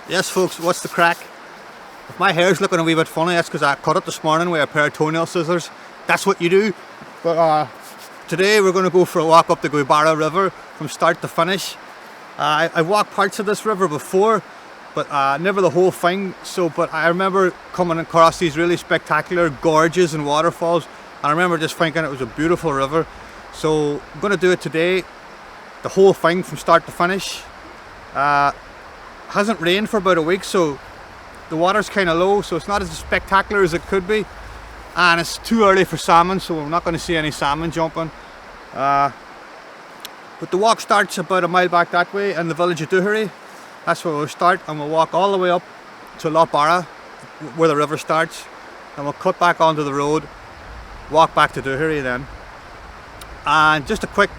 Yes folks, what's the crack? If my hair's looking a wee bit funny, that's because I cut it this morning with a pair of toenail scissors. That's what you do. But today we're going to go for a walk up the Gweebarra river from start to finish. I've walked parts of this river before, but never the whole thing. But I remember coming across these really spectacular gorges and waterfalls, and I remember just thinking it was a beautiful river. So I'm going to do it today, the whole thing from start to finish. Hasn't rained for about a week, so the water's kind of low, so it's not as spectacular as it could be, and it's too early for salmon, so we're not going to see any salmon jumping. But the walk starts about a mile back that way in the village of Donegal. That's where we'll start, and we'll walk all the way up to Gweebarra where the river starts, and we'll cut back onto the road, walk back to Donegal then. And just a quick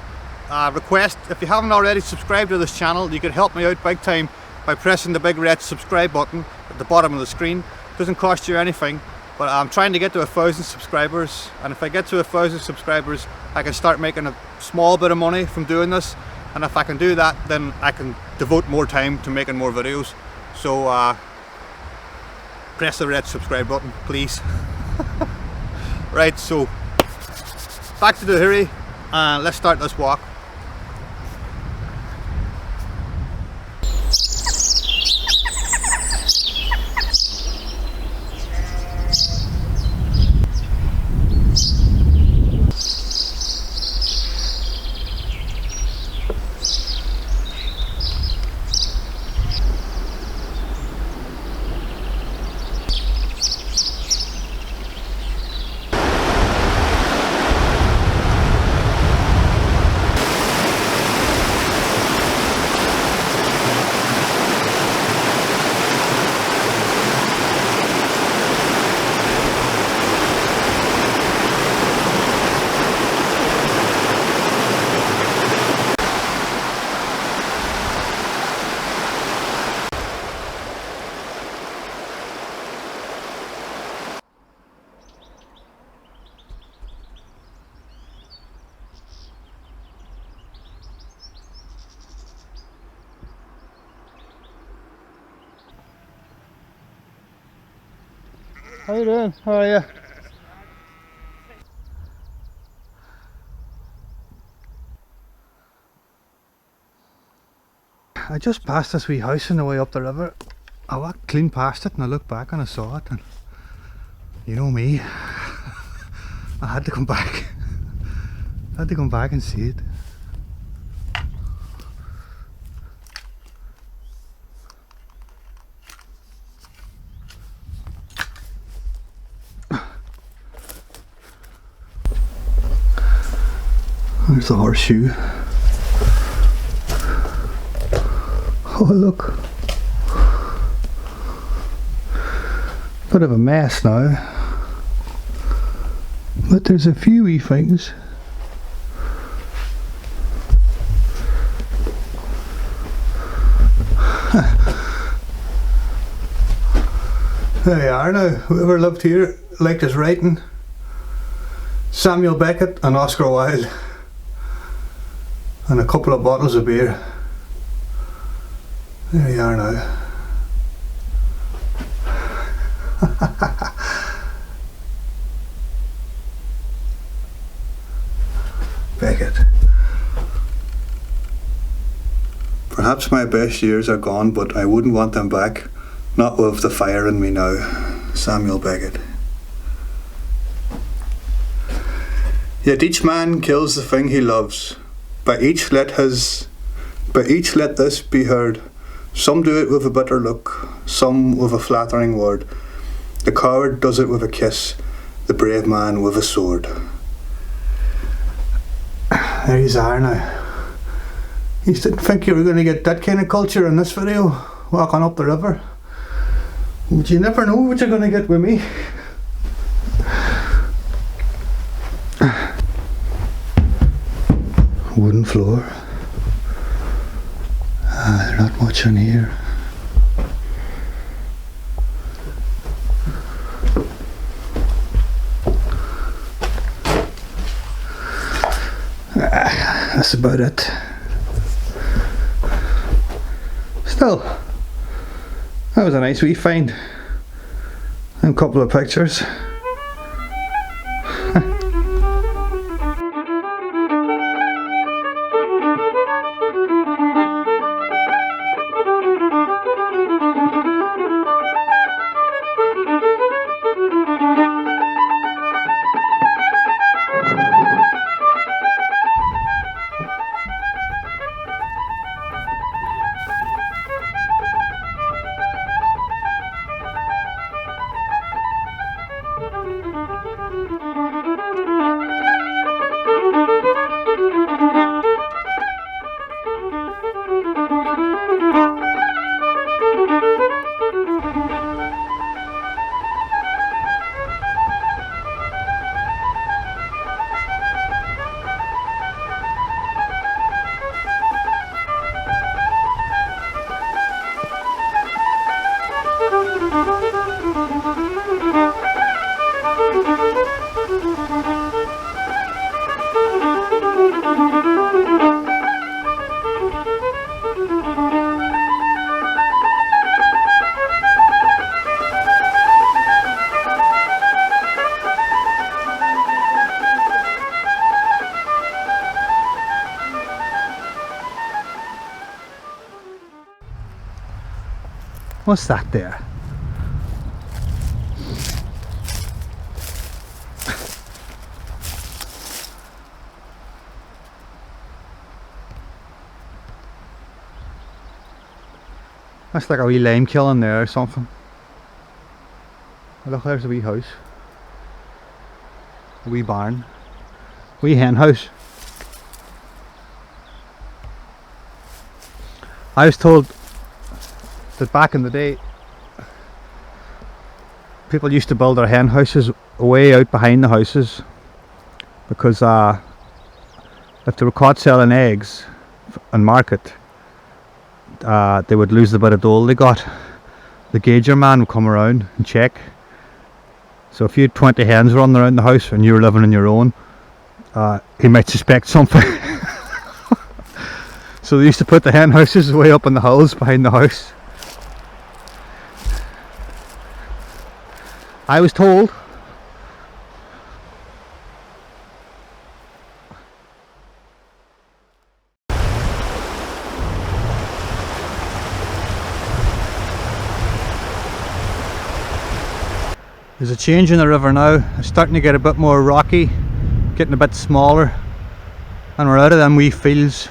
request, if you haven't already subscribed to this channel, you could help me out big time by pressing the big red subscribe button at the bottom of the screen. It doesn't cost you anything, but I'm trying to get to 1,000 subscribers, and if I get to 1,000 subscribers I can start making a small bit of money from doing this, and if I can do that then I can devote more time to making more videos. So press the red subscribe button please. Right, so back to the Donegal and let's start this walk. How you doing? How are you? I just passed this wee house on the way up the river. I walked clean past it and I looked back and I saw it, and you know me, I had to come back. I had to come back and see it. There's the horseshoe. Oh look. Bit of a mess now. But there's a few wee things. There you are now. Whoever lived here liked his writing. Samuel Beckett and Oscar Wilde. And a couple of bottles of beer. There you are now. Beckett. Perhaps my best years are gone, but I wouldn't want them back. Not with the fire in me now. Samuel Beckett. Yet each man kills the thing he loves. By each let this be heard. Some do it with a bitter look, some with a flattering word. The coward does it with a kiss, the brave man with a sword. There you are now. You didn't think you were going to get that kind of culture in this video, walking up the river. But you never know what you're going to get with me. Wooden floor. There's not much in here. That's about it. Still, That was a nice wee find. And a couple of pictures. What's that there? That's like a wee lime kiln there or something. Look, there's a wee house. A wee barn. Wee hen house. I was told that back in the day people used to build their hen houses way out behind the houses because if they were caught selling eggs on market, they would lose the bit of dole they got. The gauger man would come around and check. So if you had 20 hens running around the house and you were living on your own, he might suspect something. So they used to put the hen houses way up in the hills behind the house. I was told. There's a change in the river now. It's starting to get a bit more rocky, getting a bit smaller, and we're out of them wee fields.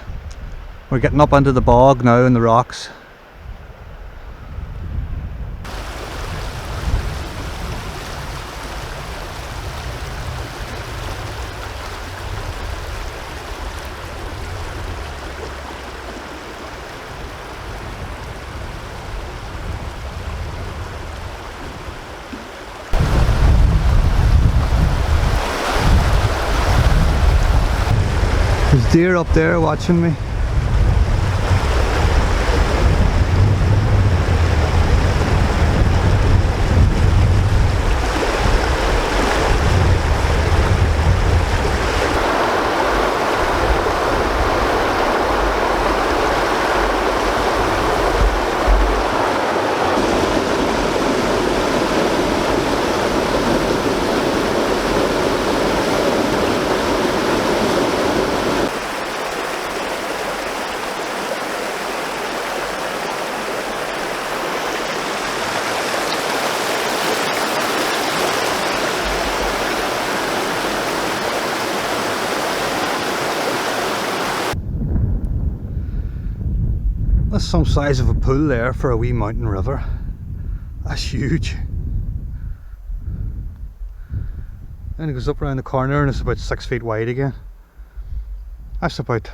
We're getting up onto the bog now and the rocks. There's deer up there watching me. That's some size of a pool there for a wee mountain river. That's huge. And it goes up around the corner and it's about 6 feet wide again. That's about,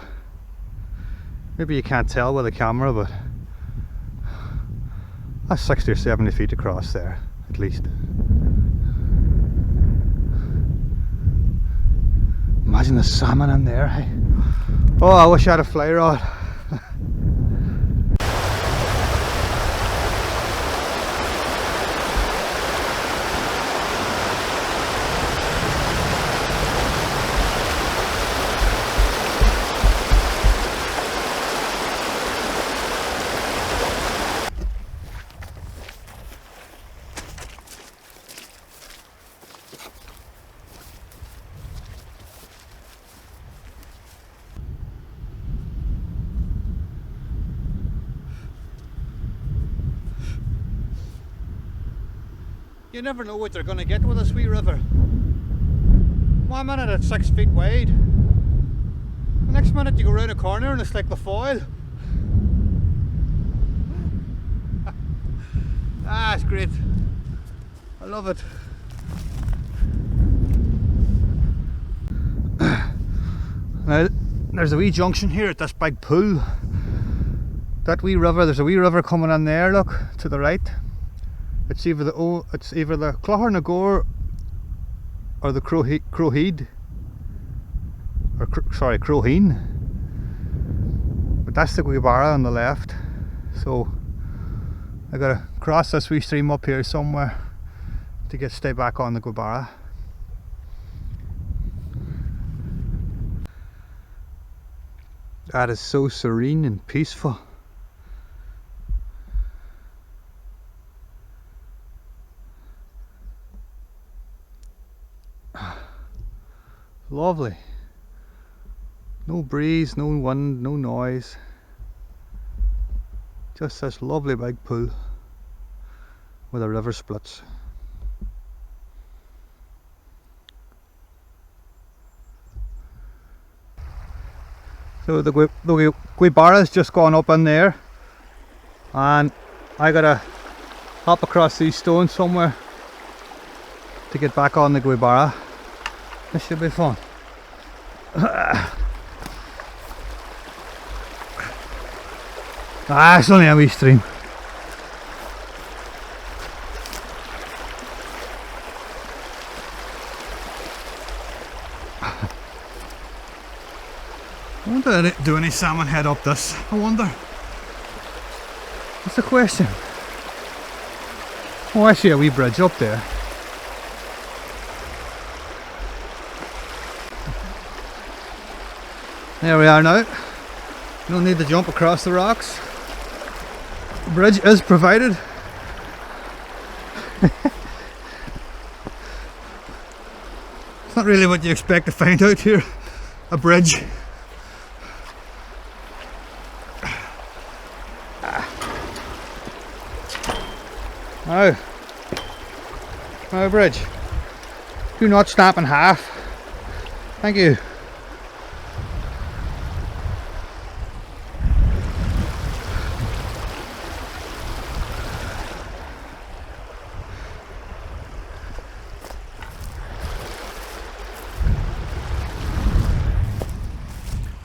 maybe you can't tell with the camera, but that's 60 or 70 feet across there, at least. Imagine the salmon in there, hey? Oh, I wish I had a fly rod. You never know what you're going to get with this wee river. 1 minute it's 6 feet wide. The next minute you go round a corner and it's like the foil. Ah, it's great. I love it. Now, there's a wee junction here at this big pool. That wee river, there's a wee river coming in there, look, to the right. It's either the Clogher na Gore or the Crowheed. Sorry, Crowheen. But that's the Gweebarra on the left. So I gotta cross this wee stream up here somewhere to stay back on the Gweebarra. That is so serene and peaceful. Lovely. No breeze, no wind, no noise. Just this lovely big pool where the river splits. So the Gweebarra's just gone up in there, and I gotta hop across these stones somewhere to get back on the Gweebarra. This should be fun. Ah, it's only a wee stream. I wonder, do any salmon head up this? I wonder. That's the question. Oh, I see a wee bridge up there. There we are now. You don't need to jump across the rocks. The bridge is provided. It's not really what you expect to find out here. A bridge. Now bridge. Do not snap in half. Thank you.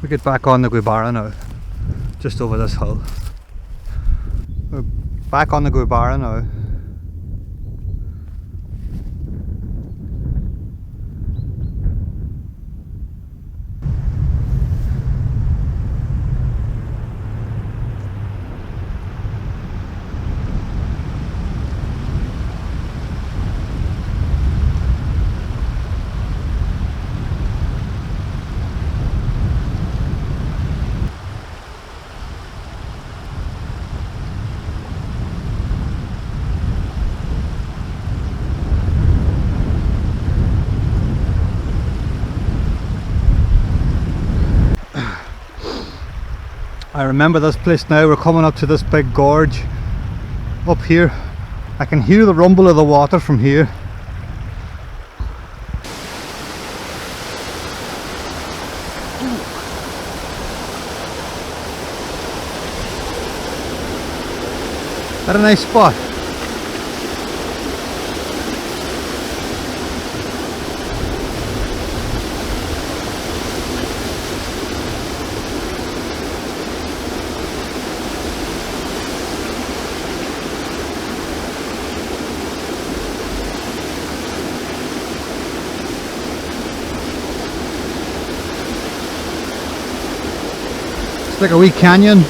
We get back on the Gweebarra now, just over this hill. We're back on the Gweebarra now. I remember this place now. We're coming up to this big gorge up here. I can hear the rumble of the water from here. Is that a nice spot? It's like a wee canyon.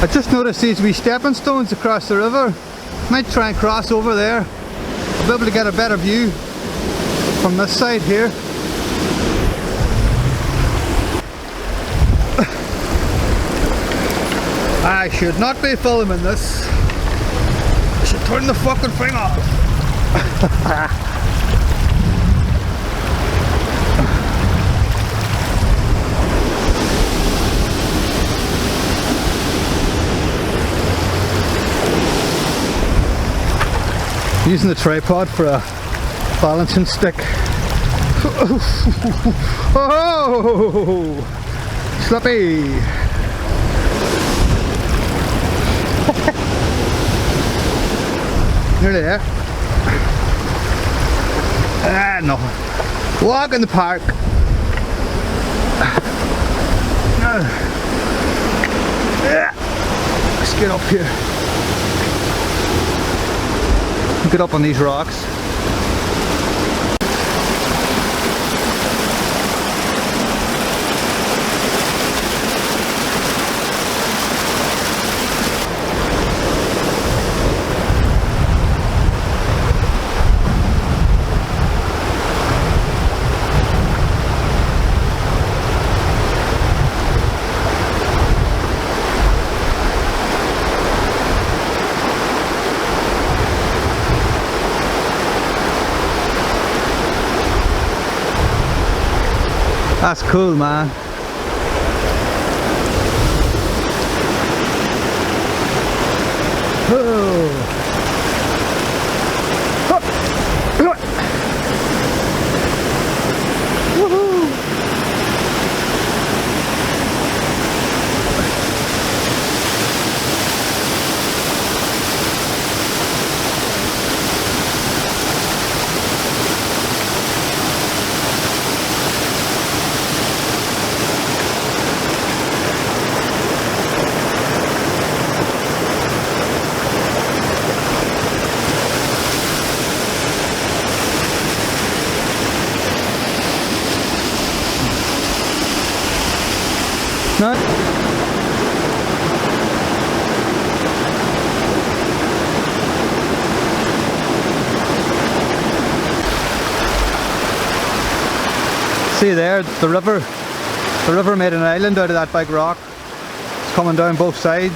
I just noticed these wee stepping stones across the river. Might try and cross over there. I'll be able to get a better view from this side here. I should not be filming this. I should turn the fucking thing off. Using the tripod for a balancing stick. Oh, sloppy. Nearly there. Ah, no. Walk in the park. Let's get up here. Get up on these rocks. That's cool, man. Oh. No. See there, the river made an island out of that big rock. It's coming down both sides.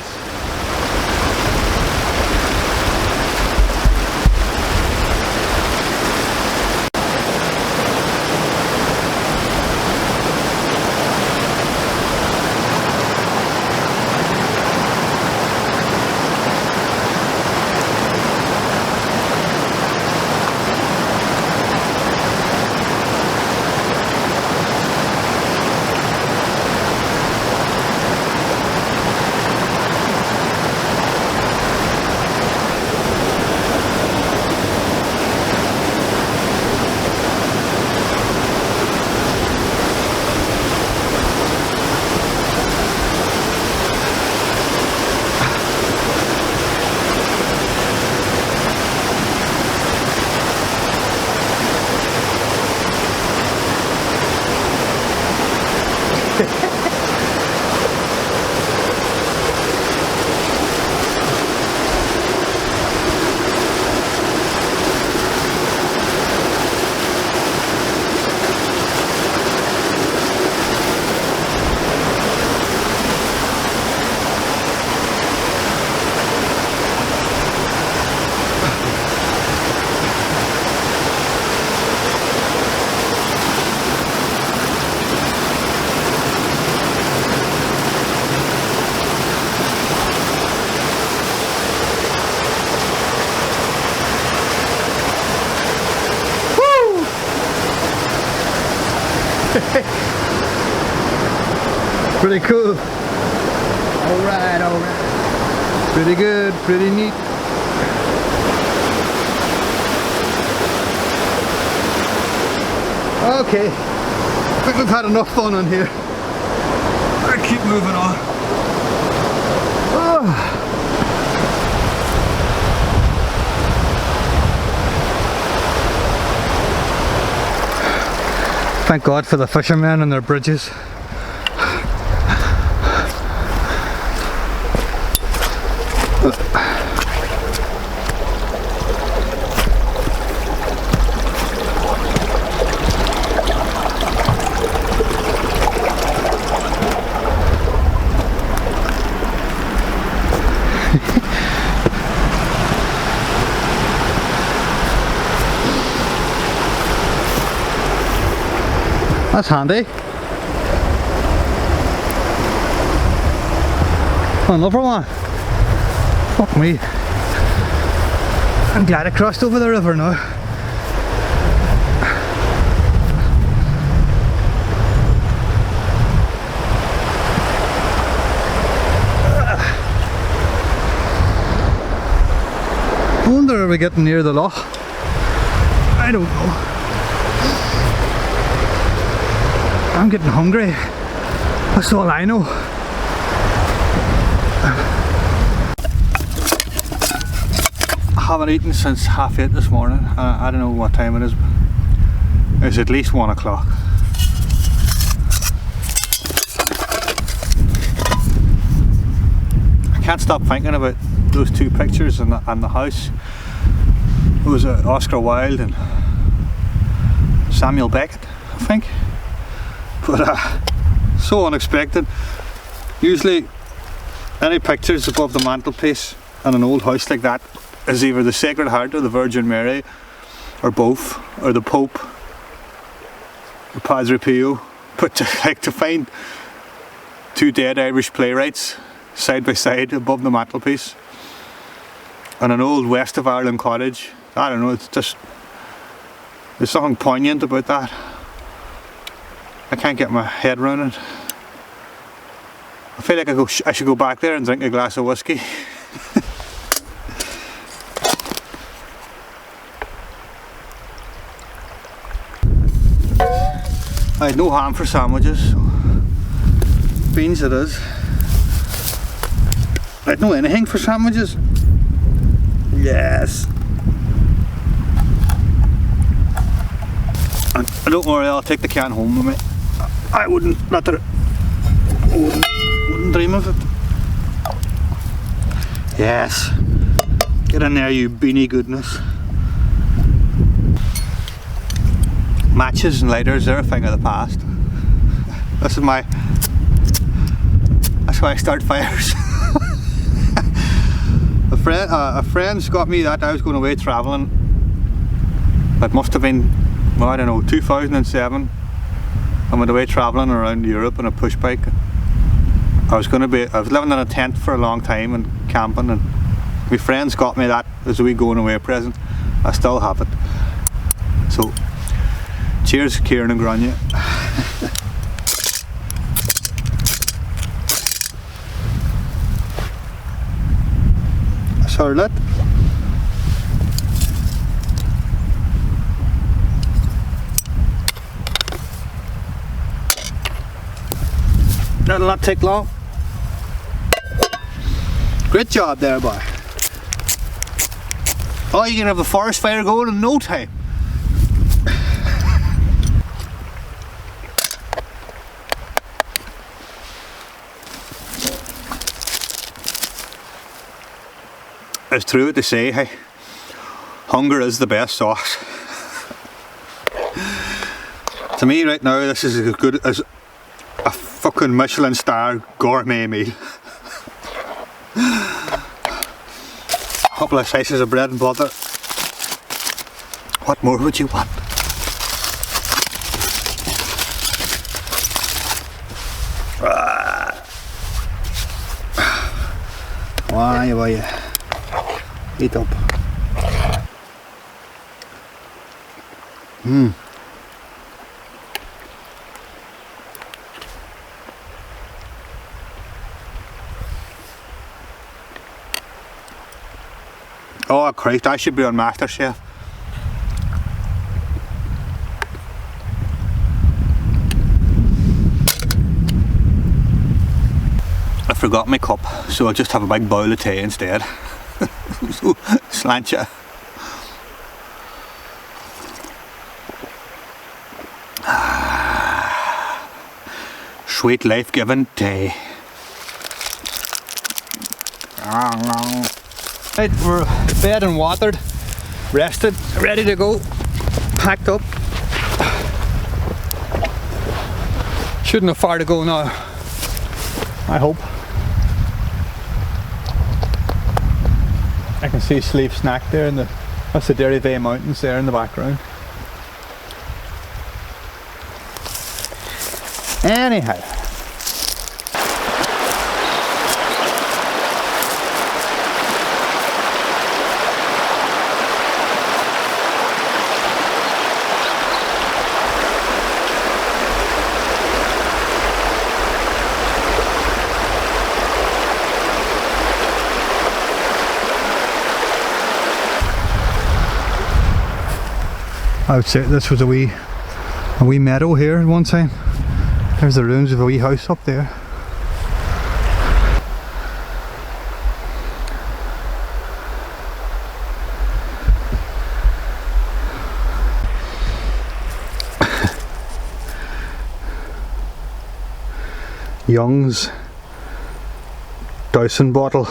Pretty cool. Alright, alright. Pretty good, pretty neat. Okay, I think we've had enough fun on here. I'll keep moving on. Oh. Thank God for the fishermen and their bridges. That's handy. Another one. Fuck me. I'm glad I crossed over the river now. I wonder, are we getting near the loch? I don't know. I'm getting hungry. That's all I know. I haven't eaten since 8:30 this morning. I don't know what time it is. It's at least 1 o'clock. I can't stop thinking about those two pictures and the house. It was Oscar Wilde and Samuel Beckett, I think. But so unexpected. Usually any pictures above the mantelpiece in an old house like that is either the Sacred Heart or the Virgin Mary, or both, or the Pope, or Padre Pio. But to find two dead Irish playwrights side by side above the mantelpiece and an old West of Ireland cottage, I don't know, it's just, there's something poignant about that. I can't get my head around it. I feel like I should go back there and drink a glass of whiskey. I had no ham for sandwiches, so beans it is. I had no anything for sandwiches. Yes. And don't worry, I'll take the can home with me. I wouldn't dream of it. Yes. Get in there, you beanie goodness. Matches and lighters, they're a thing of the past. That's why I start fires. A friend's got me that. I was going away travelling. It must have been, well, I don't know, 2007. I went away travelling around Europe on a push bike. I was living in a tent for a long time and camping, and my friends got me that as a wee going away present. I still have it. So, cheers, Kieran and Grania. Charlotte. That'll not take long. Great job there, boy. Oh, you can have the forest fire going in no time. It's true what they say, hey, hunger is the best sauce. To me right now, this is as good as a fucking Michelin star gourmet meal. A couple of slices of bread and butter. What more would you want? Why you? Eat up. Oh Christ, I should be on MasterChef. I forgot my cup, so I'll just have a big bowl of tea instead. So, slancha. Sweet life-giving tea. Right, we're fed and watered, rested, ready to go, packed up. Shouldn't have far to go now, I hope. I can see Sleep Snack there, and that's the Derry Bay Mountains there in the background. Anyhow. I would say this was a wee meadow here at one time. There's the ruins of a wee house up there. Young's dowsing bottle.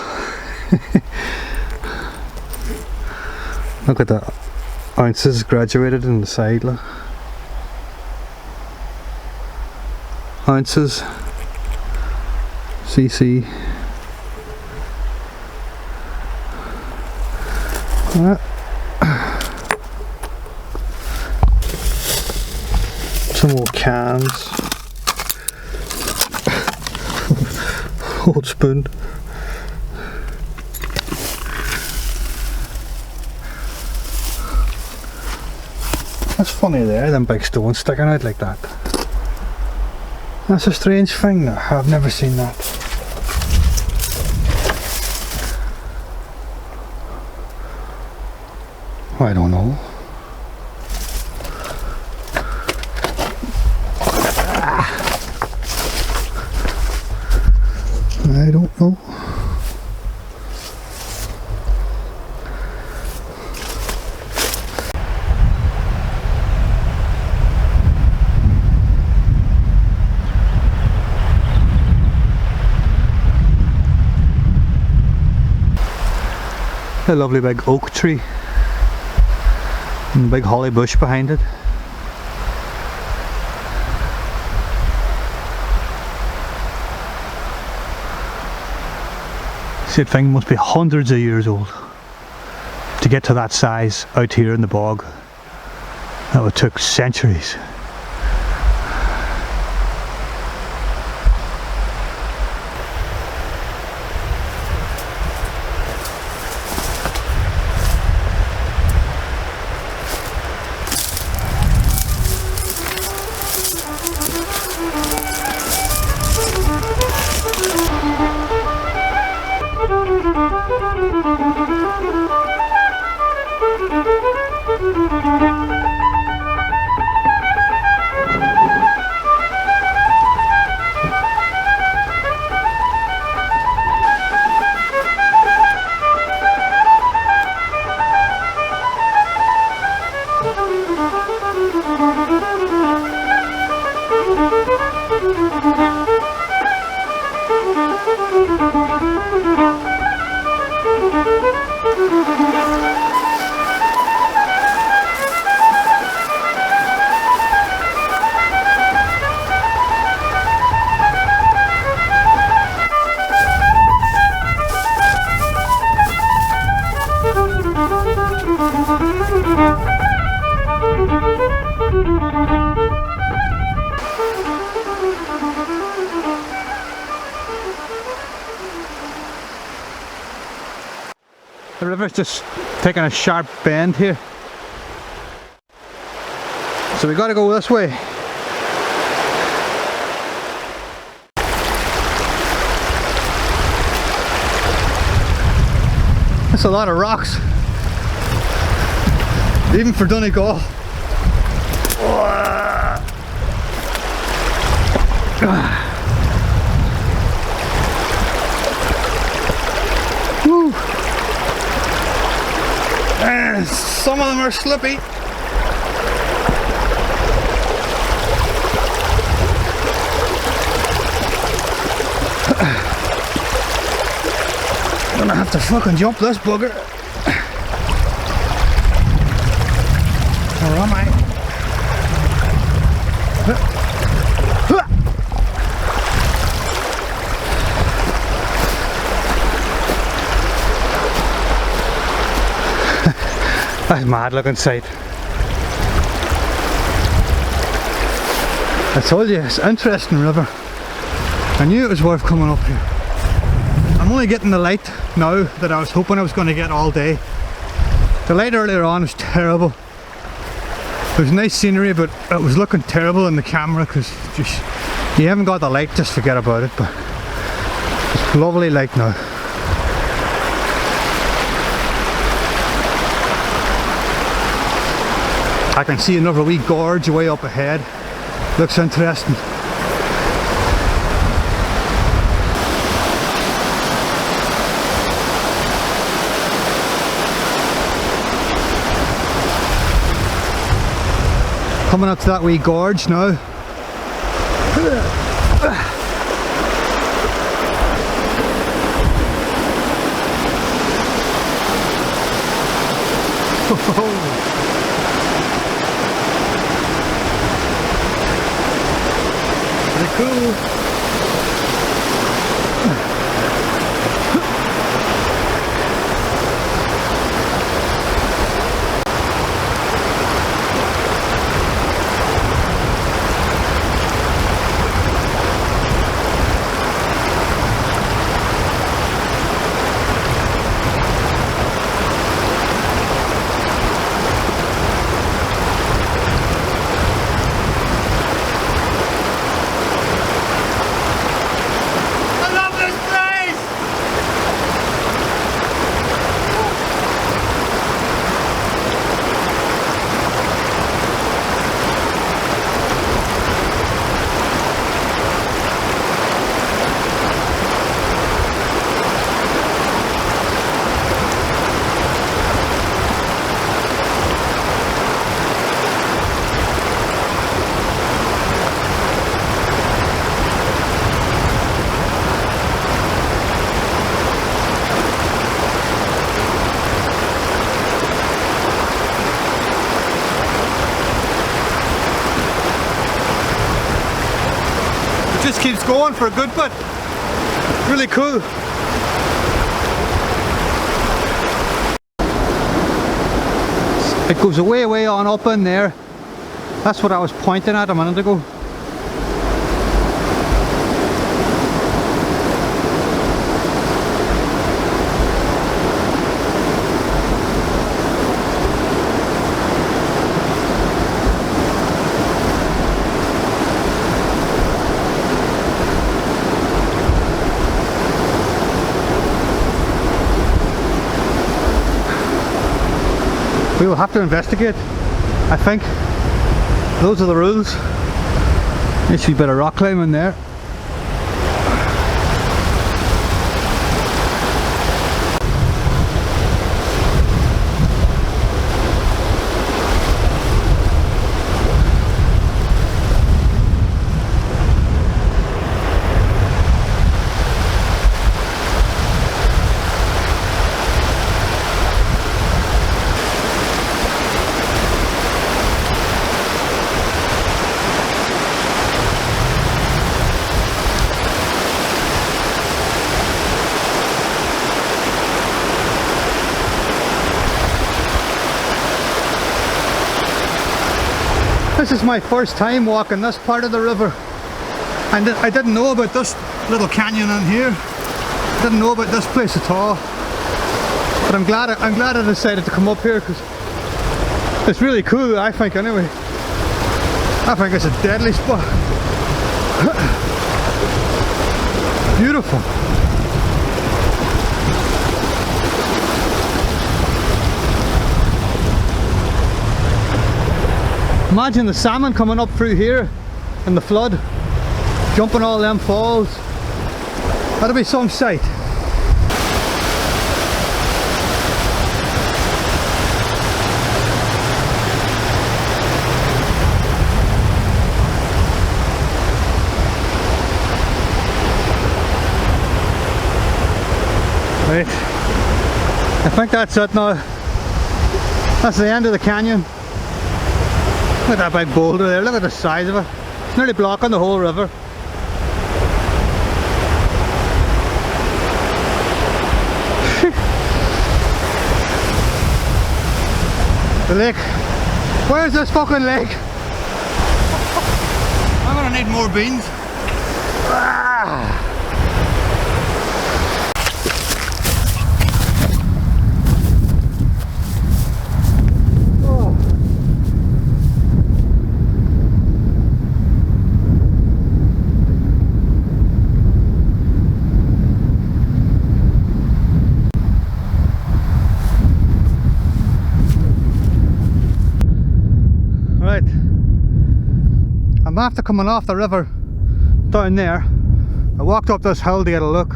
Look at that. Ounces graduated in the side, look. Ounces, cc. Some more cans. Old spoon. That's funny there, them big stones sticking out like that. That's a strange thing. I've never seen that. I don't know. I don't know. A lovely big oak tree and a big holly bush behind it. This thing must be hundreds of years old to get to that size out here in the bog. That would took centuries. The river's just taking a sharp bend here. So we gotta go this way. That's a lot of rocks. Even for Donegal. Woo. And some of them are slippy. Gonna have to fucking jump this bugger. Or am I? That's a mad looking sight. I told you, it's an interesting river. I knew it was worth coming up here. I'm only getting the light now that I was hoping I was going to get all day. The light earlier on was terrible. There was nice scenery, but it was looking terrible in the camera because just you haven't got the light, just forget about it. But it's lovely light now. I can see another wee gorge way up ahead. Looks interesting. Coming up to that wee gorge now. Pretty cool. Just keeps going for a good bit. Really cool. It goes way on up in there. That's what I was pointing at a minute ago. We will have to investigate, I think. Those are the rules. There should be a bit of rock climbing there. This is my first time walking this part of the river, and I didn't know about this little canyon in here. I didn't know about this place at all. But I'm glad I decided to come up here because it's really cool, I think, anyway. I think it's a deadly spot. Beautiful. Imagine the salmon coming up through here in the flood, jumping all them falls. That'll be some sight. Right, I think that's it now. That's the end of the canyon. Look at that big boulder there, look at the size of it. It's nearly blocking the whole river. The lake. Where's this fucking lake? I'm gonna gonna need more beans. Right, I'm after coming off the river down there. I walked up this hill to get a look.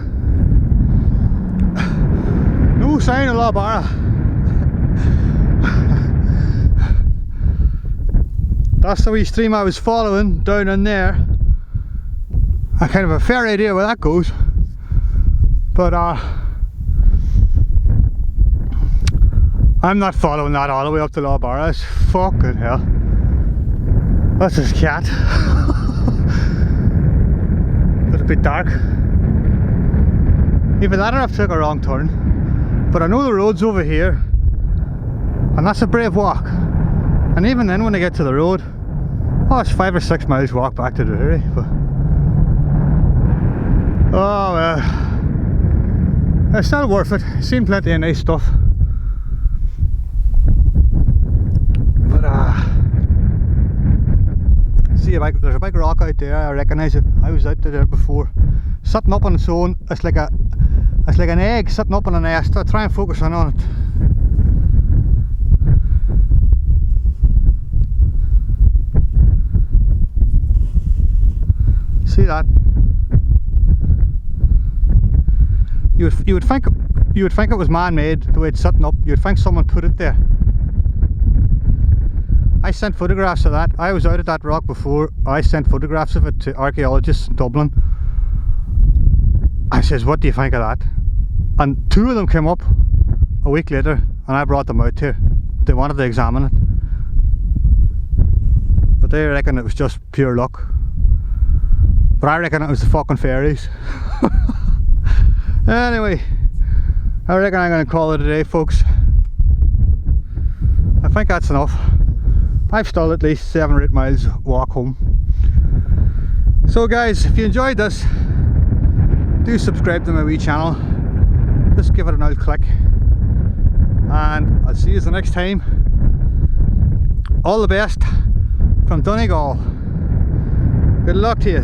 No sign of Gweebarra. That's the wee stream I was following down in there. I kind of have a fair idea where that goes, but I'm not following that all the way up to Gweebarra. It's fucking hell. That's his cat. It's a bit dark. Even that I've took a wrong turn. But I know the road's over here, and that's a brave walk. And even then when I get to the road, oh, it's 5 or 6 miles walk back to the dairy. But oh well, it's still worth it. Seen plenty of nice stuff. See, there's a big rock out there. I recognise it. I was out there before, sitting up on its own. It's like an egg sitting up on a nest. I try and focus in on it. See that? You would think it was man-made the way it's sitting up. You'd think someone put it there. I sent photographs of that. I was out at that rock before. I sent photographs of it to archaeologists in Dublin. I says, what do you think of that? And 2 of them came up a week later, and I brought them out here. They wanted to examine it, but they reckon it was just pure luck. But I reckon it was the fucking fairies. Anyway, I reckon I'm going to call it a day, folks. I think that's enough. I've still at least 7 or 8 miles walk home. So guys, if you enjoyed this, do subscribe to my wee channel. Just give it an old click, and I'll see you the next time. All the best from Donegal. Good luck to you.